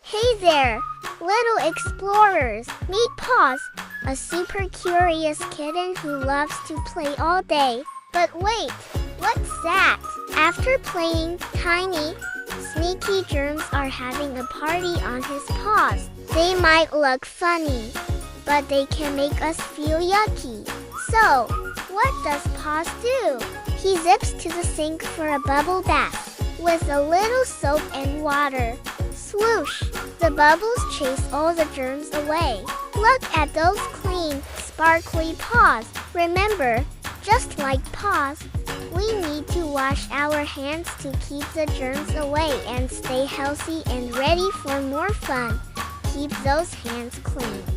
Hey there, little explorers. Meet Paws, a super curious kitten who loves to play all day. But wait, what's that? After playing, tiny, sneaky germs are having a party on his paws. They might look funny, but they can make us feel yucky. So, what does Paws do? He zips to the sink for a bubble bath with a little soap and water. Swoosh! The bubbles chase all the germs away. Look at those clean, sparkly paws. Remember, just like Paws, we need to wash our hands to keep the germs away and stay healthy and ready for more fun. Keep those hands clean.